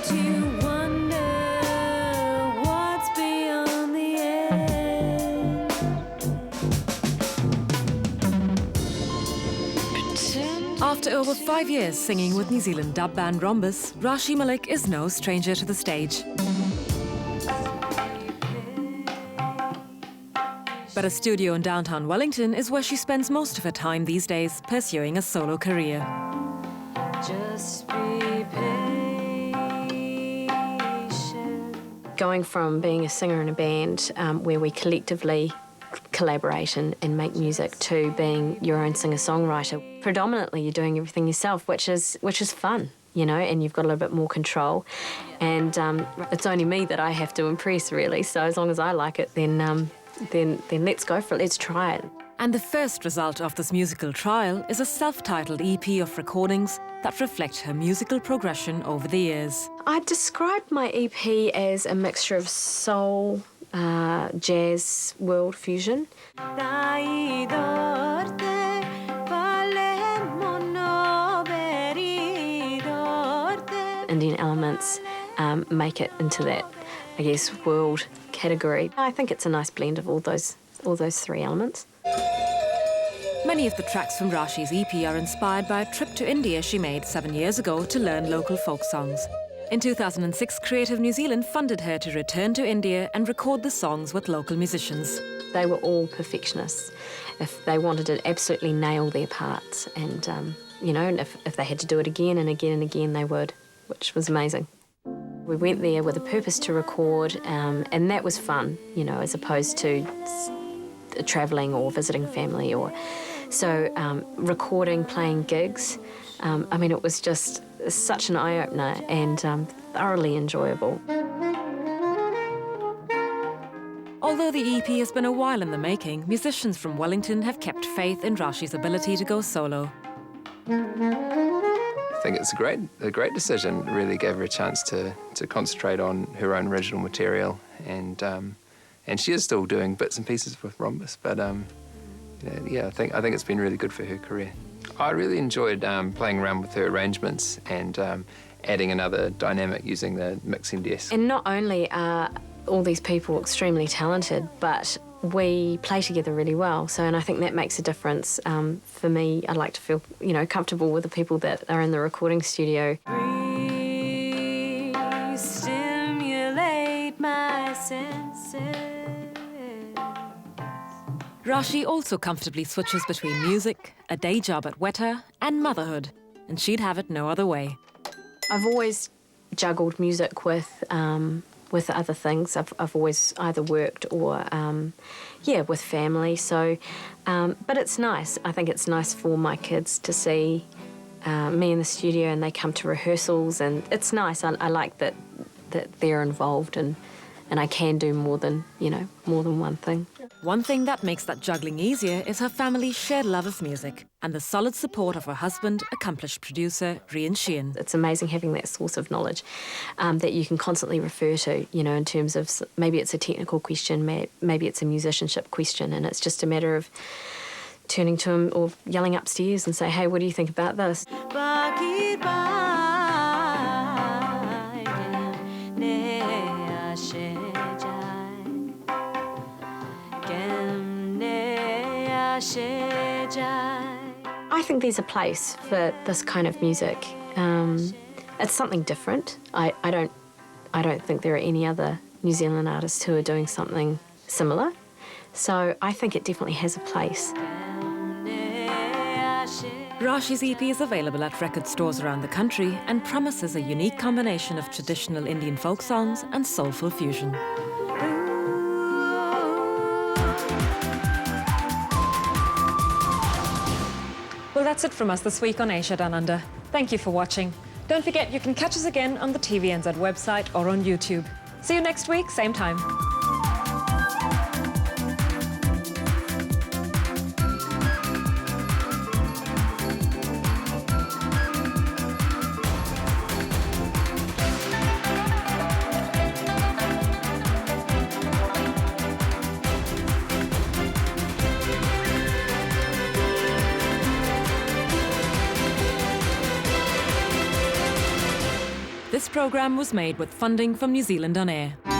to wonder what's beyond the end. After over 5 years singing with New Zealand dub band Rhombus, Raashi Malik is no stranger to the stage. But a studio in downtown Wellington is where she spends most of her time these days, pursuing a solo career. Just be patient. Going from being a singer in a band where we collectively collaborate and make music to being your own singer-songwriter. Predominantly you're doing everything yourself, which is fun, you know, and you've got a little bit more control. And it's only me that I have to impress, really. So as long as I like it, then let's go for it, let's try it. And the first result of this musical trial is a self-titled EP of recordings that reflect her musical progression over the years. I describe my EP as a mixture of soul, jazz, world fusion. Indian elements make it into that, I guess, world category. I think it's a nice blend of all those three elements. Many of the tracks from Raashi's EP are inspired by a trip to India she made 7 years ago to learn local folk songs. In 2006, Creative New Zealand funded her to return to India and record the songs with local musicians. They were all perfectionists. If they wanted to absolutely nail their parts, and you know, and if they had to do it again and again and again, they would, which was amazing. We went there with a purpose to record, and that was fun, you know, as opposed to travelling or visiting family. So recording, playing gigs, I mean, it was just such an eye-opener and thoroughly enjoyable. Although the EP has been a while in the making, musicians from Wellington have kept faith in Raashi's ability to go solo. I think it's a great decision. It really gave her a chance to concentrate on her own original material, and she is still doing bits and pieces with Rhombus. But yeah, I think it's been really good for her career. I really enjoyed playing around with her arrangements and adding another dynamic using the mixing desk. And not only are all these people extremely talented, but we play together really well. And I think that makes a difference. For me, I like to feel, you know, comfortable with the people that are in the recording studio. Stimulate my senses. Raashi also comfortably switches between music, a day job at Weta, and motherhood, and she'd have it no other way. I've always juggled music with other things. I've always either worked or, with family. So, but it's nice. I think it's nice for my kids to see me in the studio, and they come to rehearsals, and it's nice. I like that they're involved, and I can do more than one thing. One thing that makes that juggling easier is her family's shared love of music and the solid support of her husband, accomplished producer Rian Sheehan. It's amazing having that source of knowledge that you can constantly refer to, you know, in terms of maybe it's a technical question, maybe it's a musicianship question, and it's just a matter of turning to him or yelling upstairs and say, hey, what do you think about this? I think there's a place for this kind of music. It's something different. I don't think there are any other New Zealand artists who are doing something similar. So I think it definitely has a place. Raashi's EP is available at record stores around the country and promises a unique combination of traditional Indian folk songs and soulful fusion. Well, that's it from us this week on Asia Down Under. Thank you for watching. Don't forget, you can catch us again on the TVNZ website or on YouTube. See you next week, same time. This programme was made with funding from New Zealand On Air.